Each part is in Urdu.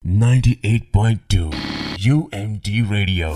98.2 UMD Radio.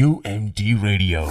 UMD Radio.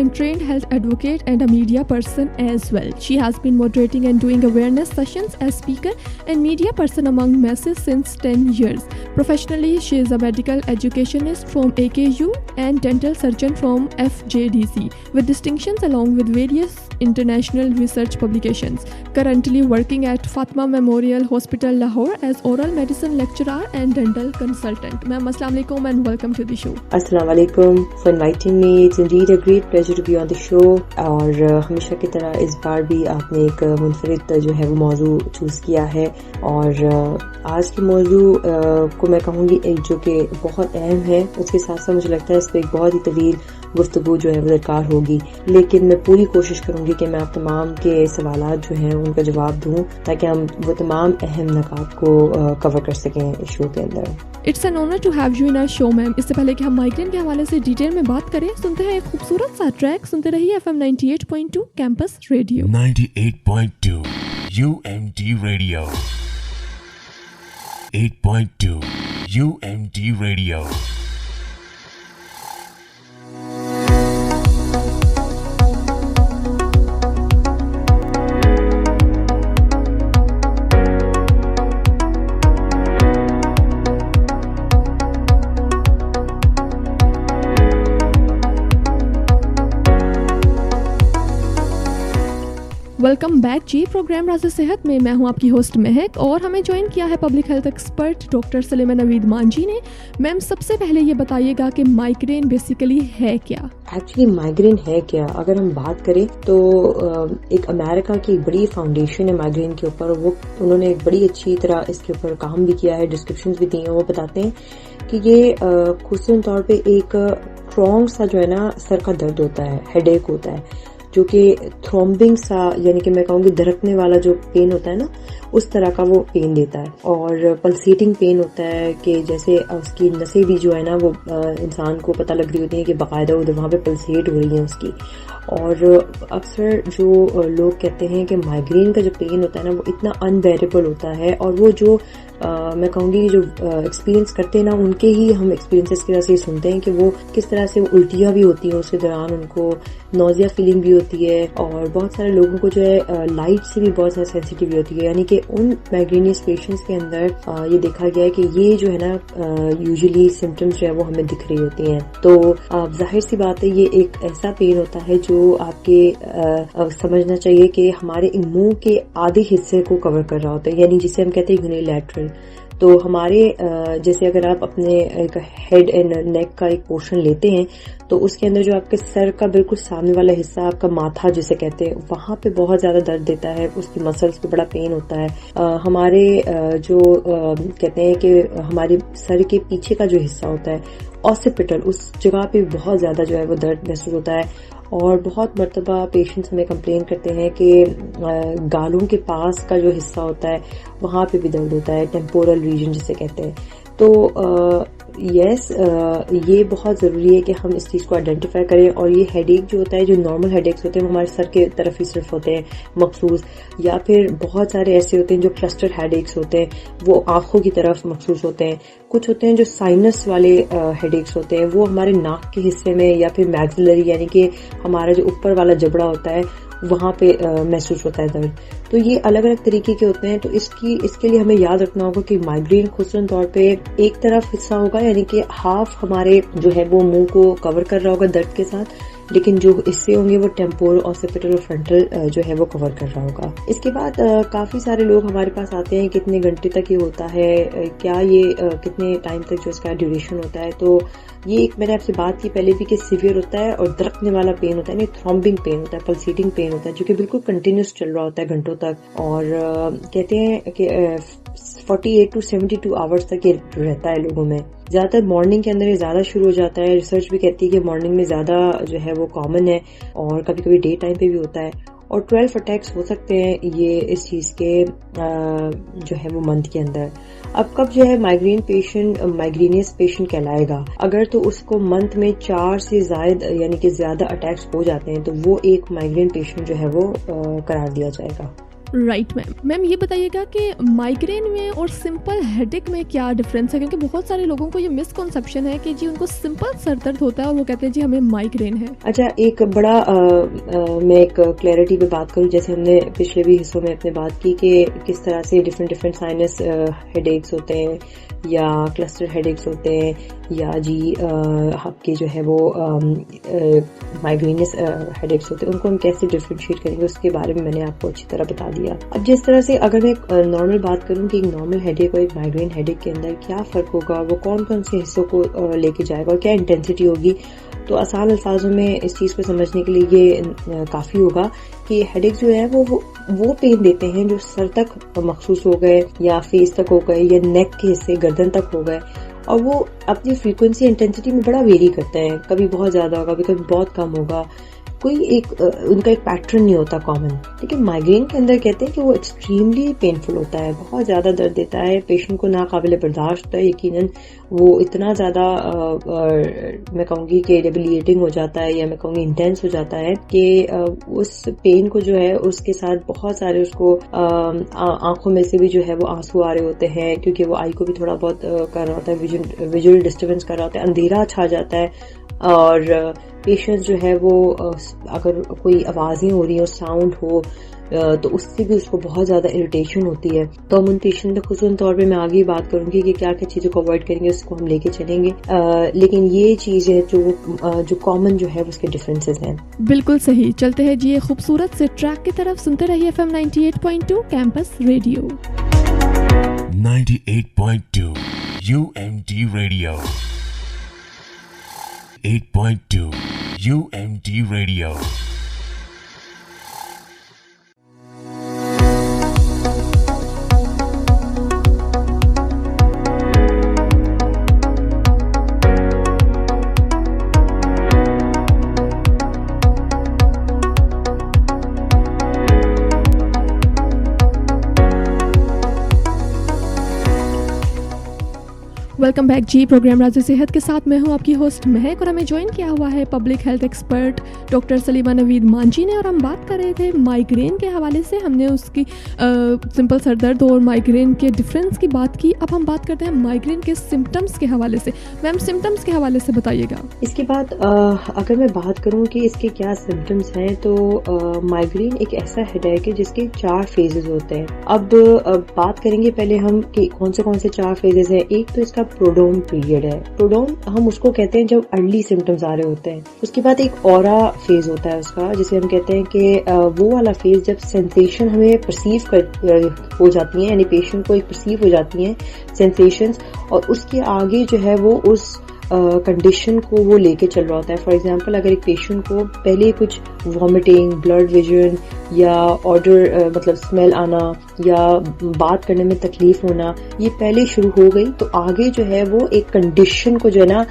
and trained health advocate and a media person as well. She has been moderating and doing awareness sessions as speaker and media person among masses since 10 years. Professionally, she is a medical educationist from AKU and dental surgeon from FJDC with distinctions along with various international research publications. Currently working at Fatima Memorial Hospital, Lahore as oral medicine lecturer and dental consultant. Ma'am, assalamu alaikum and welcome to the show. Assalamu alaikum for inviting me. It's indeed a great pleasure to be on the show. اور ہمیشہ کی طرح اس بار بھی آپ نے ایک منفرد جو ہے وہ موضوع چوز کیا ہے، اور آج کے موضوع کو میں کہوں گی ایک جو کہ بہت اہم ہے، اس کے ساتھ ساتھ مجھے لگتا ہے اس پہ ایک بہت ہی طویل گفتگو جو ہے وہ درکار ہوگی، لیکن میں پوری کوشش کروں گی کہ میں آپ تمام کے سوالات جو ہیں ان کا جواب دوں تاکہ ہم وہ تمام اہم نکات کو کور کر سکیں اس شو کے اندر. It's an honour to have you in our show ma'am. اس سے پہلے کہ ہم مائیگرین کے حوالے سے ڈیٹیل میں بات کریں، سنتے ہیں ایک خوبصورت سا ٹریک. سنتے رہیے FM 98.2 campus radio. 98.2 UMD Radio. 8.2 UMD Radio. Welcome back جی. پروگرام راز صحت میں ہوں آپ کی ہوسٹ مہک، اور ہمیں جوائن کیا ہے public health expert doctor Saleema Naveed Manji نے. میم سب سے پہلے یہ بتائیے گا کہ مائیگرین بیسیکلی ہے کیا؟ ایکچولی مائیگرین ہے کیا، اگر ہم بات کریں تو ایک امریکہ کی بڑی فاؤنڈیشن ہے مائیگرین کے اوپر، وہ انہوں نے ایک بڑی اچھی طرح اس کے اوپر کام بھی کیا ہے، ڈسکرپشن بھی دی ہیں. وہ بتاتے ہیں کہ یہ خصوصاً طور پہ ایک اسٹرانگ سا جو ہے نا سر کا درد ہوتا ہے، ہیڈ ایک ہوتا ہے، جو کہ تھرومبنگ سا، یعنی کہ میں کہوں گی دھڑکنے والا جو پین ہوتا ہے نا اس طرح کا وہ پین دیتا ہے، اور پلسیٹنگ پین ہوتا ہے کہ جیسے اس کی نسیں بھی جو ہے نا وہ انسان کو پتہ لگ رہی ہوتی ہیں کہ باقاعدہ ادھر وہاں پہ پلسیٹ ہو رہی ہیں اس کی. اور اکثر جو لوگ کہتے ہیں کہ مائیگرین کا جو پین ہوتا ہے نا وہ اتنا انبیریبل ہوتا ہے، اور وہ جو میں کہوں گی جو ایکسپیرینس کرتے ہیں نا ان کے ہی ہم ایکسپیرینسز کی وجہ سے سنتے ہیں کہ وہ کس طرح سے الٹیاں بھی ہوتی ہیں اس کے دوران، ان کو نوزیا فیلنگ بھی ہوتی ہے، اور بہت سارے لوگوں کو جو ہے لائٹ سے بھی بہت زیادہ سینسیٹیو ہوتی ہے. یعنی کہ ان مائیگرینس پیشنٹس کے اندر یہ دیکھا گیا ہے کہ یہ جو ہے نا یوزلی سمٹمز جو ہے وہ ہمیں دکھ رہی ہوتی ہیں. تو ظاہر سی بات ہے یہ ایک ایسا پین ہوتا ہے جو آپ کے سمجھنا چاہیے کہ ہمارے منہ کے آدھے حصے کو کور کر رہا ہوتا ہے، یعنی جسے ہم کہتے ہیں یونیلیٹرل. تو ہمارے جیسے اگر آپ اپنے ایک ہیڈ اینڈ نیک کا ایک پورشن لیتے ہیں تو اس کے اندر جو آپ کے سر کا بالکل سامنے والا حصہ، آپ کا ماتھا جسے کہتے ہیں، وہاں پہ بہت زیادہ درد دیتا ہے، اس کی مسلس پہ بڑا پین ہوتا ہے. ہمارے جو کہتے ہیں کہ ہمارے سر کے پیچھے کا جو حصہ ہوتا ہے آسیپیٹل، اس جگہ پہ بہت زیادہ جو ہے وہ درد محسوس ہوتا ہے. اور بہت مرتبہ پیشنٹس ہمیں کمپلین کرتے ہیں کہ گالوں کے پاس کا جو حصہ ہوتا ہے وہاں پہ بھی درد ہوتا ہے، ٹیمپورل ریجن جسے کہتے ہیں. تو یس یہ بہت ضروری ہے کہ ہم اس چیز کو آئیڈینٹیفائی کریں. اور یہ ہیڈ ایک جو ہوتا ہے، جو نارمل ہیڈ ایکس ہوتے ہیں وہ ہمارے سر کے طرف ہی صرف ہوتے ہیں مخصوص، یا پھر بہت سارے ایسے ہوتے ہیں جو کلسٹر ہیڈ ایکس ہوتے ہیں وہ آنکھوں کی طرف مخصوص ہوتے ہیں. کچھ ہوتے ہیں جو سائنس والے ہیڈ ایکس ہوتے ہیں، وہ ہمارے ناک کے حصے میں یا پھر میگزلری، یعنی کہ ہمارا جو اوپر والا جبڑا ہوتا ہے وہاں پہ محسوس ہوتا ہے درد. تو یہ الگ الگ طریقے کے ہوتے ہیں. تو اس کے لیے ہمیں یاد رکھنا ہوگا کہ مائیگرین خصوصاً طور پہ ایک طرف حصہ ہوگا، یعنی کہ ہاف ہمارے جو ہے وہ منہ کو کور کر رہا ہوگا درد کے ساتھ، لیکن جو حصے ہوں گے وہ ٹیمپورل، آسیپیٹل اور فرنٹل جو ہے وہ کور کر رہا ہوگا. اس کے بعد کافی سارے لوگ ہمارے پاس آتے ہیں، کتنے گھنٹے تک یہ ہوتا ہے، کیا یہ کتنے ٹائم تک جو اس کا ڈیوریشن ہوتا ہے. تو یہ ایک میں نے آپ سے بات کی پہلے بھی کہ سیویئر ہوتا ہے اور درکنے والا پین ہوتا ہے، یعنی تھرومبنگ پین ہوتا ہے، پلسیٹنگ پین ہوتا ہے، جو کہ بالکل کنٹینیوس چل رہا ہوتا ہے گھنٹوں تک. اور کہتے ہیں کہ 48 to 72 آورس تک یہ رہتا ہے لوگوں میں. زیادہ تر مارننگ کے اندر یہ زیادہ شروع ہو جاتا ہے. ریسرچ بھی کہتی ہے کہ مارننگ میں زیادہ جو ہے وہ کامن ہے، اور کبھی کبھی ڈے ٹائم پہ بھی ہوتا ہے. اور 12 اٹیکس ہو سکتے ہیں یہ اس چیز کے جو ہے وہ منتھ کے اندر. اب کب جو ہے مائیگرینس پیشنٹ کہلائے گا؟ اگر تو اس کو منتھ میں 4 سے زائد یعنی کہ زیادہ اٹیکس ہو جاتے ہیں تو وہ ایک مائیگرین پیشنٹ جو ہے وہ قرار دیا جائے گا. رائٹ میم یہ بتائیے گا کہ مائیگرین میں اور سمپل ہیڈ ایک میں کیا ڈفرینس ہے؟ کیونکہ بہت سارے لوگوں کو یہ مسکنسیپشن ہے کہ جی ان کو سمپل سر درد ہوتا ہے اور وہ کہتے ہیں جی ہمیں مائیگرین ہے. اچھا، ایک بڑا میں ایک کلیئرٹی پہ بات کروں، جیسے ہم نے پچھلے بھی حصوں میں اپنے بات کی کہ کس طرح سے ڈفرینٹ سائنس ہیڈ ایکس ہوتے ہیں یا کلسٹر ہیڈ ایکس ہوتے ہیں یا جی آپ کے جو ہے وہ مائیگرینس ہیڈ ایکس ہوتے ہیں، ان کو ہم کیسے ڈفرینشیٹ کریں گے اس کے بارے میں نے آپ کو اچھی طرح بتا دیا. اب جس طرح سے اگر میں ایک نارمل بات کروں کہ ایک نارمل ہیڈ ایک اور ایک مائیگرین ہیڈ ایک کے اندر کیا فرق ہوگا، وہ کون کون سے حصوں کو لے کے جائے گا اور کیا انٹینسٹی ہوگی، تو آسان الفاظوں میں اس چیز کو سمجھنے کے لیے یہ کافی ہوگا کہ ہیڈ ایک جو ہے وہ پین دیتے ہیں جو سر تک مخصوص ہو گئے یا فیس تک ہو گئے یا نیک کے حصے گردن تک ہو گئے. اور وہ اپنی فریکوینسی انٹینسٹی میں بڑا ویری کرتے ہیں، کبھی بہت زیادہ ہوگا، کبھی بہت کم ہوگا، کوئی ان کا ایک پیٹرن نہیں ہوتا کامن. لیکن مائگرین کے اندر کہتے ہیں کہ وہ ایکسٹریملی پینفل ہوتا ہے، بہت زیادہ درد دیتا ہے، پیشنٹ کو ناقابل برداشت ہوتا ہے. یقیناً وہ اتنا زیادہ میں کہوں گی کہ ڈیبلیٹنگ ہو جاتا ہے، یا میں کہوں گی انٹینس ہو جاتا ہے کہ اس پین کو جو ہے اس کے ساتھ بہت سارے اس کو آنکھوں میں سے بھی جو ہے وہ آنسو آ رہے ہوتے ہیں، کیونکہ وہ آئی کو بھی تھوڑا بہت کر رہا ہوتا ہے، ویژول ڈسٹربنس کر رہا ہوتا ہے، اندھیرا چھا جاتا ہے. اور پیشنٹ جو ہے وہ اگر کوئی آوازیں ہو رہی ہیں اور ساؤنڈ ہو تو اس سے بھی اس کو بہت زیادہ اریٹیشن ہوتی ہے. تو ہم ان پیشنٹ میں خصوصاً طور پہ میں آگے بات کروں گی کہ کیا کیا چیزوں کو اوائڈ کریں گے، اس کو ہم لے کے چلیں گے. لیکن یہ چیز ہے جو کامن جو ہے اس کے ڈفرینسز ہیں. بالکل صحیح. چلتے ہیں جی ایک خوبصورت سے ٹریک کی طرف، سنتے رہیے FM 98.2 campus radio. 98.2 UMD Radio. 8.2 UMD Radio. Welcome back جی. پروگرام راز صحت کے ساتھ میں ہوں آپ کی ہوسٹ مہک، اور ہمیں جوائن کیا ہوا ہے public health expert doctor Saleema Naveed Manji نے، اور ہم بات کر رہے تھے مائگرین کے حوالے سے. ہم نے اس کی سمپل سر درد اور مائگرین کے ڈفرینس کی بات کی. اب ہم بات کرتے ہیں مائگرین کے سمٹمس کے حوالے سے. میم سمٹمس کے حوالے سے بتائیے گا. اس کے بعد اگر میں بات کروں کہ اس کے کیا سمٹمس ہیں، تو مائگرین ایک ایسا ہیڈیک ہے جس کے 4 فیزز ہوتے ہیں. اب بات کریں گے پہلے ہم کہ کون سے 4 فیزز ہیں. ایک تو اس کا پروڈوم پیریڈ ہے. پروڈوم ہم اس کو کہتے ہیں جب ارلی سمٹمز آ رہے ہوتے ہیں. اس کے بعد ایک اورا فیز ہوتا ہے اس کا، جسے ہم کہتے ہیں کہ وہ والا فیز جب سینسیشن ہمیں پرسیو ہو جاتی ہیں، یعنی پیشنٹ کو ایک پرسیو ہو جاتی ہیں سینسیشنز، اور اس کے آگے جو ہے وہ اس کنڈیشن کو وہ لے کے چل رہا ہوتا ہے. فار ایگزامپل اگر ایک پیشنٹ کو پہلے کچھ وامٹنگ، بلڈ ویژن یا آڈر مطلب اسمیل آنا یا بات کرنے میں تکلیف ہونا، یہ پہلے شروع ہو گئی، تو آگے جو ہے وہ ایک کنڈیشن کو جو ہے نا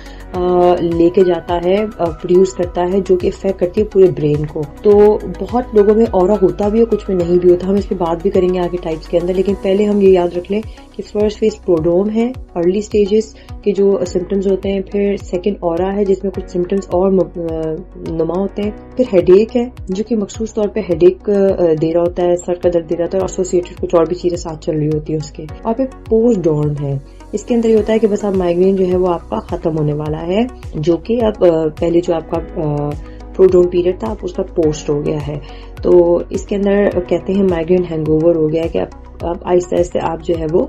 لے کے جاتا ہے، پروڈیوس کرتا ہے، جو کہ افیکٹ کرتی ہے پورے برین کو. تو بہت لوگوں میں اورا ہوتا بھی ہے، کچھ میں نہیں بھی ہوتا. ہم اس پہ بات بھی کریں گے آگے ٹائپس کے اندر. لیکن پہلے ہم یہ یاد رکھ لیں کہ فرسٹ فیز پروڈوم ہے، ارلی سٹیجز کے جو سمٹمز ہوتے ہیں. پھر سیکنڈ اورا ہے جس میں کچھ سمٹمز اور نما ہوتے ہیں. پھر ہیڈ ایک ہے جو کہ مخصوص طور پہ ہیڈ ایک دے رہا ہوتا ہے، سر کا درد دے رہا ہوتا ہے، اور ایسوسیٹڈ کچھ اور بھی چیزیں ساتھ چل رہی ہوتی ہے اس کے. اور پھر پوسٹ ڈورم ہے. اس کے اندر یہ ہوتا ہے کہ بس اب مائگرین جو ہے وہ آپ کا ختم ہونے والا ہے، جو کہ اب پہلے جو آپ کا پروڈروم پیریڈ تھا اب اس کا پوسٹ ہو گیا ہے. تو اس کے اندر کہتے ہیں مائگرین ہینگ اوور ہو گیا ہے، کہ اب آہستہ آہستہ آپ جو ہے وہ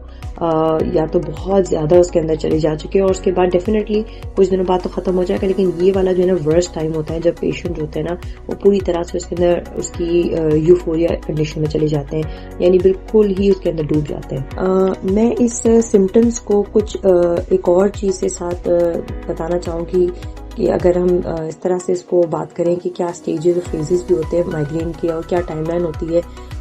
یا تو بہت زیادہ اس کے اندر چلے جا چکے ہیں، اور اس کے بعد ڈیفینیٹلی کچھ دنوں بعد تو ختم ہو جائے گا. لیکن یہ والا جو ہے نا ورسٹ ٹائم ہوتا ہے جب پیشنٹ ہوتے ہیں نا وہ پوری طرح سے اس کے اندر اس کی یوفوریا کنڈیشن میں چلے جاتے ہیں، یعنی بالکل ہی اس کے اندر ڈوب جاتے ہیں. میں اس سمٹمس کو کچھ ایک اور چیز کے ساتھ بتانا چاہوں گی کہ اگر ہم اس طرح سے اس کو بات کریں کہ کیا سٹیجز اور فیزز بھی ہوتے ہیں مائگرین کے اور کیا ٹائم لائن ہوتی ہے.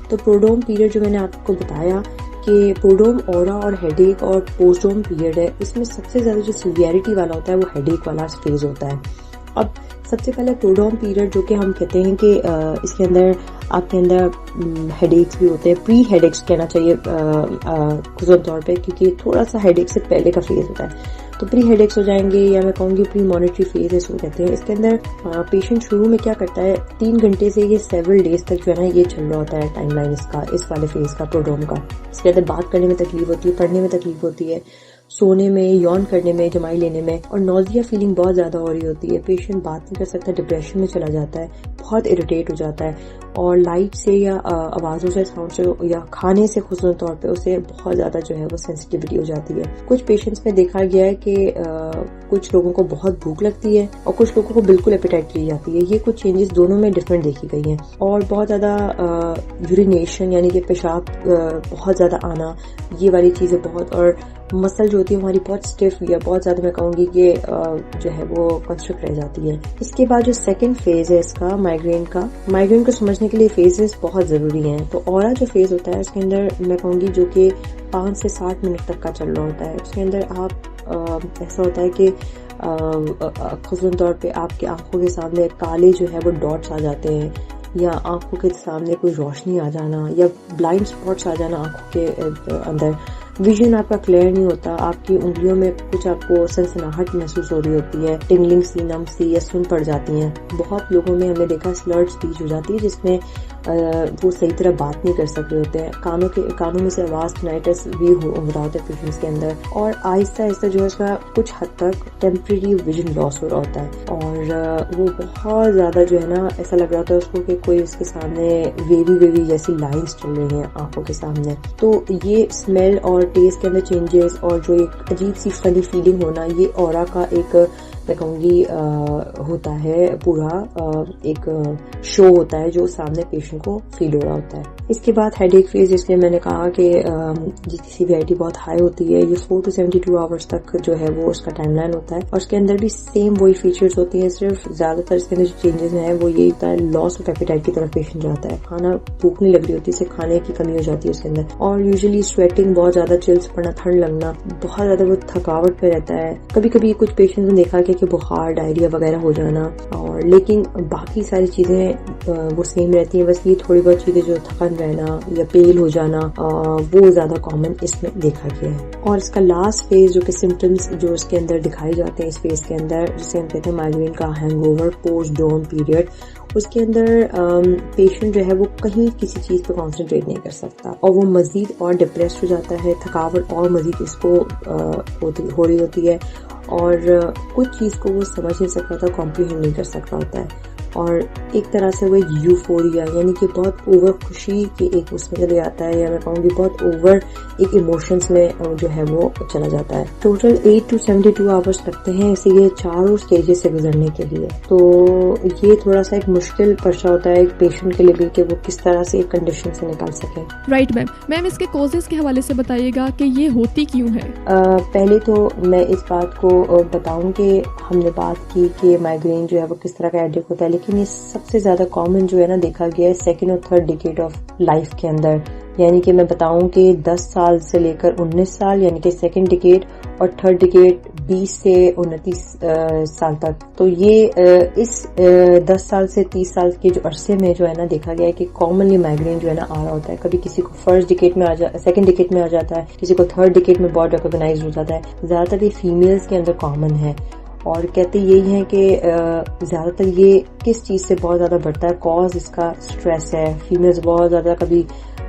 تو پروڈوم پیریڈ جو میں نے آپ کو بتایا کہ پروڈوم اورا اور ہیڈ ایک اور پوسٹڈوم پیریڈ ہے، اس میں سب سے زیادہ جو سیویئرٹی والا ہوتا ہے وہ ہیڈ ایک والا فیز ہوتا ہے. اب سب سے پہلے پروڈوم پیریڈ جو کہ ہم کہتے ہیں کہ اس کے اندر آپ کے اندر ہیڈ ایکس بھی ہوتے ہیں، پری ہیڈ ایکس کہنا چاہیے خصوصاً طور پہ، کیونکہ تھوڑا سا ہیڈ ایک سے پہلے کا فیز ہوتا ہے. تو پری ہیڈ ایکس ہو جائیں گے، یا میں کہوں گی پری مانیٹری فیز اس کو کہتے ہیں. اس کے اندر پیشنٹ شروع میں کیا کرتا ہے، 3 گھنٹے سے یہ سیورل ڈیز تک جو ہے نا یہ چل رہا ہوتا ہے ٹائم لائن اس والے فیز کا، پروڈوم کا. اس کے اندر بات کرنے میں تکلیف ہوتی ہے، پڑھنے میں تکلیف ہوتی ہے، سونے میں، یون کرنے میں، جمائی لینے میں، اور نوزیا فیلنگ بہت زیادہ ہو رہی ہوتی ہے. پیشنٹ بات نہیں کر سکتا، ڈپریشن میں چلا جاتا ہے، بہت اریٹیٹ ہو جاتا ہے، اور لائٹ سے یا آوازوں سے، ساؤنڈ سے یا کھانے سے خصوصاً طور پہ اسے بہت زیادہ جو ہے وہ سینسٹیوٹی ہو جاتی ہے. کچھ پیشنٹس میں دیکھا گیا ہے کہ کچھ لوگوں کو بہت بھوک لگتی ہے اور کچھ لوگوں کو بالکل ایپیٹائٹ چلی جاتی ہے. یہ کچھ چینجز دونوں میں ڈفرینٹ دیکھی گئی ہیں. اور بہت زیادہ یورینیشن یعنی کہ پیشاب بہت زیادہ آنا، یہ والی چیزیں بہت، اور مسل جو ہوتی ہے ہماری بہت اسٹیف یا بہت زیادہ میں کہوں گی کہ جو ہے وہ کنسٹرکٹ رہ جاتی ہے. اس کے بعد جو سیکنڈ فیز ہے اس کا مائگرین کو سمجھنے کے لیے فیزز بہت ضروری ہیں. تو اورا جو فیز ہوتا ہے اس کے اندر میں کہوں گی جو کہ 5 سے 60 منٹ تک کا چل رہا ہوتا ہے. اس کے اندر آپ ایسا ہوتا ہے کہ خصوصاً طور پہ آپ کی آنکھوں کے سامنے کالے جو ہے وہ ڈاٹس آ جاتے ہیں، یا آنکھوں کے سامنے کوئی روشنی آ جانا، یا بلائنڈ اسپاٹس آ جانا آنکھوں کے اندر، ویژن آپ کا کلیئر نہیں ہوتا، آپ کی انگلیوں میں کچھ آپ کو سنسناہٹ محسوس ہو رہی ہوتی ہے، ٹنگلنگ سی، نم سی یا سن پڑ جاتی ہیں. بہت لوگوں میں ہم نے دیکھا سلرڈ اسپیچ ہو جاتی ہے جس میں وہ صحیح طرح بات نہیں کر سک رہے ہوتے ہیں، کانوں میں سے آواز ٹینائٹس بھی ہو رہا ہوتا ہے پیشنٹس کے اندر، اور آہستہ آہستہ جو ہے اس کا کچھ حد تک ٹیمپریری ویژن لاس ہو رہا ہوتا ہے، اور وہ بہت زیادہ جو ہے نا ایسا لگ رہا ہوتا ہے اس کو کہ کوئی اس کے سامنے ویوی جیسی لائنز چل رہی ہیں آنکھوں کے سامنے. تو یہ اسمیل اور ٹیسٹ کے اندر چینجز اور جو ایک عجیب سی فنی فیلنگ ہونا، یہ اورا کا ایک میں کہوں گی ہوتا ہے، پورا ایک شو ہوتا ہے جو سامنے پیشنٹ کو فیل ہو رہا ہوتا ہے. اس کے بعد ہیڈ ایک فیز، جس میں میں نے کہا کہ جس کی سیویرٹی بہت ہائی ہوتی ہے، یہ 4 to 72 آورس تک جو ہے وہ اس کا ٹائم لائن ہوتا ہے، اور اس کے اندر بھی سیم وہی فیچرز ہوتی ہیں، صرف زیادہ تر اس کے اندر جو چینجز ہیں وہ یہی ہوتا ہے، لاس آف ایپیٹائٹ کی طرف پیشنٹ جاتا ہے، کھانا بھوک نہیں لگ رہی ہوتی، اسے کھانے کی کمی ہو جاتی ہے اس کے اندر، اور یوزلی سویٹنگ بہت زیادہ، چلس پڑنا، ٹھنڈ لگنا، بہت زیادہ وہ تھکاوٹ پہ رہتا ہے. کبھی کبھی کچھ پیشنٹ نے دیکھا کہ بخار، ڈائریا وغیرہ ہو جانا، اور لیکن باقی ساری چیزیں وہ سیم رہتی ہیں، بس یہ تھوڑی بہت چیزیں جو تھکن رہنا یا پیل ہو جانا وہ زیادہ کامن اس میں دیکھا گیا ہے. اور اس کا لاسٹ فیز جو کہ سمٹمز جو اس کے اندر دکھائے جاتے ہیں اس فیز کے اندر، جسے ہم کہتے ہیں مائگرین کا hangover postdrome period, اس کے اندر پیشنٹ جو ہے وہ کہیں کسی چیز پہ کانسنٹریٹ نہیں کر سکتا، اور وہ مزید اور ڈپریسڈ ہو جاتا ہے، تھکاوٹ اور مزید اس کو ہو رہی ہوتی ہے، اور کچھ چیز کو وہ سمجھ نہیں سکتا تھا، کمپریہینڈ نہیں کر سکتا ہوتا ہے، اور ایک طرح سے وہ یوفوریا یعنی کہ بہت اوور خوشی کے ایک اس میں چلے جاتا ہے، یا میں کہوں گی بہت اوور ایک ایموشنز میں جو ہے وہ چلا جاتا ہے. ٹوٹل 8 to 72 آورس لگتے ہیں اسی لیے چاروں اسٹیجز سے گزرنے کے لیے. تو یہ تھوڑا سا ایک مشکل پرچہ ہوتا ہے ایک پیشنٹ کے لیے بھی کہ وہ کس طرح سے ایک کنڈیشن سے نکال سکے. رائٹ میم اس کے کوزز کے حوالے سے بتائیے گا کہ یہ ہوتی کیوں ہے. پہلے تو میں اس بات کو بتاؤں کہ ہم نے بات کی کہ مائگرین جو ہے وہ کس طرح کا ایڈک ہوتا ہے، لیکن یہ سب سے زیادہ کامن جو ہے نا دیکھا گیا ہے 2nd اور 3rd ڈیکیڈ آف لائف کے اندر. یعنی کہ میں بتاؤں کہ 10 سال سے لے کر 19 سال یعنی کہ 2nd ڈیکیڈ، اور 3rd ڈیکیڈ 20 سے 29 سال تک. تو یہ اس 10 سال سے 30 سال کے جو عرصے میں جو ہے نا دیکھا گیا ہے کہ کامنلی مائگرین جو ہے نا آ رہا ہوتا ہے. کبھی کسی کو 1st ڈیکیڈ میں 2nd ڈیکیڈ میں آ جاتا ہے، کسی کو 3rd ڈیکیڈ میں بہت ریکگنائز ہو جاتا ہے. زیادہ تر یہ فیمیلز کے اندر کامن ہے، اور کہتے یہی ہیں کہ زیادہ تر یہ کس چیز سے بہت زیادہ بڑھتا ہے، کاز اس کا اسٹریس ہے. فیمیلز بہت زیادہ کبھی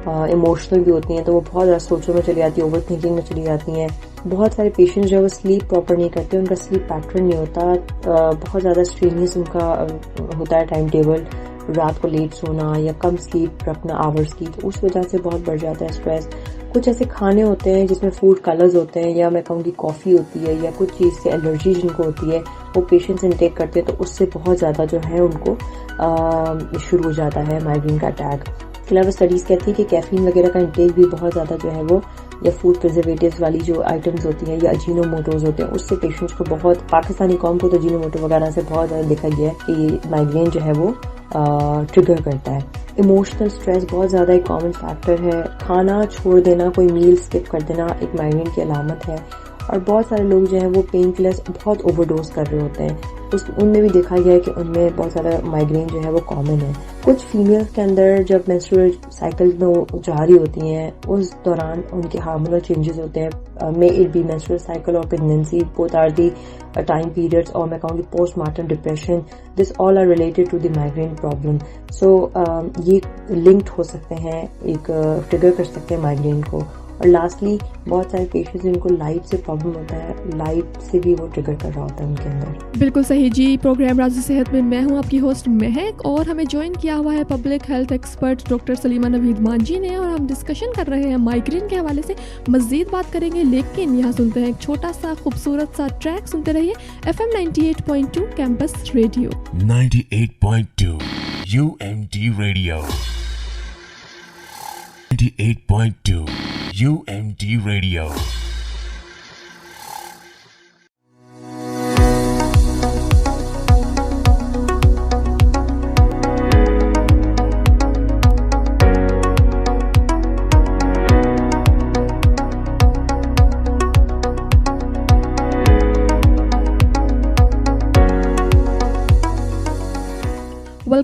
ایموشنل بھی ہوتی ہیں، تو وہ بہت زیادہ سوچوں میں چلی جاتی ہیں، اوور تھنکنگ میں چلی جاتی ہیں. بہت سارے پیشنٹ جو ہے وہ سلیپ پراپر نہیں کرتے، ان کا سلیپ پیٹرن نہیں ہوتا، بہت زیادہ اسٹرینیس ان کا ہوتا ہے ٹائم ٹیبل، رات کو لیٹ سونا یا کم سلیپ رکھنا آورز کی، تو اس وجہ سے بہت بڑھ جاتا ہے اسٹریس. کچھ ایسے کھانے ہوتے ہیں جس میں فوڈ کلرز ہوتے ہیں، یا میں کہوں گی کافی ہوتی ہے، یا کچھ چیز سے الرجی جن کو ہوتی ہے وہ پیشنٹس انٹیک کرتے ہیں، تو اس سے بہت زیادہ جو ہے ان کو شروع ہو جاتا ہے مائگرین کا اٹیک. اس کے علاوہ اسٹڈیز کہتی ہے کہ کیفین وغیرہ کا انٹیک بھی بہت زیادہ جو ہے وہ، یا فوڈ پرزرویٹیوز والی جو آئٹمز ہوتی ہیں یا اجینو موٹوز ہوتے ہیں، اس سے پیشنٹس کو بہت، پاکستانی قوم کو تو اجینو موٹو وغیرہ سے بہت زیادہ دیکھا گیا ہے کہ یہ مائگرین جو ہے وہ ٹریگر کرتا ہے. ایموشنل سٹریس بہت زیادہ ایک کامن فیکٹر ہے. کھانا چھوڑ دینا، کوئی میل اسکپ کر دینا ایک مائگرین کی علامت ہے. اور بہت سارے لوگ جو ہیں وہ پین کلرز بہت اوور ڈوز کر رہے ہوتے ہیں، ان میں بھی دیکھا گیا ہے کہ ان میں بہت زیادہ مائگرین جو ہے وہ کامن ہے. کچھ فیمیل کے اندر جب مینسٹرول سائیکل میں وہ جاری ہوتی ہیں اس دوران ان کے ہارمونل چینجز ہوتے ہیں. May it be menstrual cycle اور pregnancy, both are the time periods, اور میں کہوں گی post mortem depression, this all are related to the migraine problem. So یہ لنکڈ ہو سکتے ہیں، ایک ٹریگر کر سکتے ہیں مائگرین کو. اور لاسٹلی بہت سارے پیشنٹس جن کو لائٹ سے پرابلم ہوتا ہے، لائٹ سے بھی وہ ٹریگر کر رہا ہوتا ہے ان کے اندر. بالکل صحیح جی. پروگرام راز صحت میں میں ہوں آپ کی ہوسٹ مہک، اور ہمیں جوائن کیا ہوا ہے public health expert doctor Saleema Naveed Manji نے، اور ہم ڈسکشن کر رہے ہیں مائگرین کے حوالے سے. مزید بات کریں گے، لیکن یہاں سنتے ہیں ایک چھوٹا سا خوبصورت سا ٹریک. سنتے رہیے FM 98.2 campus radio. 98.2 UMD radio. 98.2 UMD radio.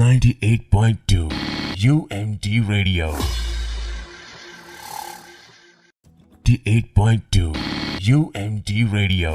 98.2 UMD Radio. 98.2 UMD Radio.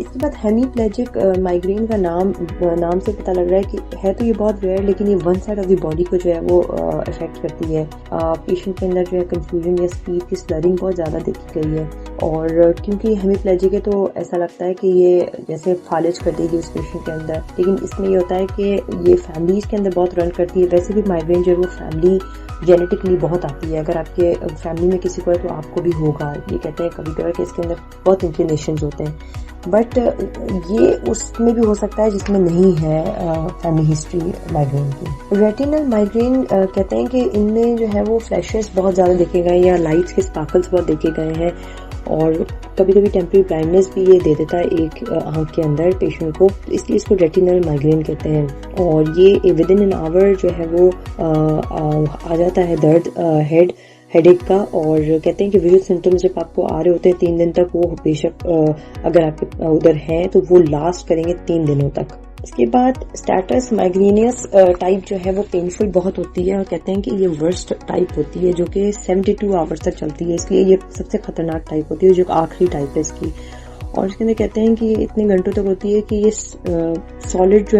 اس کے بعد ہیمیپلیجک مائگرین کا نام سے پتہ لگ رہا ہے کہ ہے تو یہ بہت ریئر، لیکن یہ one side of the body کو جو ہے وہ افیکٹ کرتی ہے. پیشنٹ کے اندر جو ہے کنفیوژن یا اسپیڈ کی سلرنگ بہت زیادہ دیکھی گئی ہے، اور کیونکہ ہیمیپلیجک ہے تو ایسا لگتا ہے کہ یہ جیسے فالج کر دے گی اس پیشنٹ کے اندر، لیکن اس میں یہ ہوتا ہے کہ یہ فیملیز کے اندر بہت رن کرتی ہے. ویسے بھی مائگرین جو ہے وہ فیملی جینیٹکلی بہت آتی ہے، اگر آپ کے فیملی میں کسی کو ہے تو آپ کو بھی ہوگا. یہ کہتے ہیں کبھی کبھار کہ اس کے اندر بہت انکلینیشنز ہوتے ہیں، بٹ یہ اس میں بھی ہو سکتا ہے جس میں نہیں ہے فیملی ہسٹری مائگرین کی. ریٹینل مائگرین کہتے ہیں کہ ان میں جو ہے وہ فلیشز بہت زیادہ دیکھے گئے یا لائٹس کے اسپارکلس بہت دیکھے گئے ہیں، اور کبھی کبھی ٹیمپرری بلائنڈنس بھی یہ دے دیتا ہے ایک آنکھ کے اندر پیشنٹ کو، اس لیے اس کو ریٹینل مائگرین کہتے ہیں. اور یہ ود ان این آور جو ہے وہ آ جاتا ہے درد ہیڈ ایک کا، اور کہتے ہیں کہ ویژول سمٹمز جب آپ کو آ رہے ہوتے ہیں 3 دن تک، وہ بے شک اگر آپ ادھر ہیں تو وہ لاسٹ کریں گے 3 دنوں تک. اس کے بعد اسٹیٹس مائگرینیس ٹائپ جو ہے وہ پینفل بہت ہوتی ہے، اور کہتے ہیں کہ یہ ورسٹ ٹائپ ہوتی ہے جو کہ 72 آورس تک چلتی ہے، اس لیے یہ سب سے خطرناک ٹائپ ہوتی ہے جو آخری ٹائپ ہے اس کی. اور اس کے اندر کہتے ہیں کہ یہ اتنے گھنٹوں تک ہوتی ہے کہ یہ سالڈ جو ہے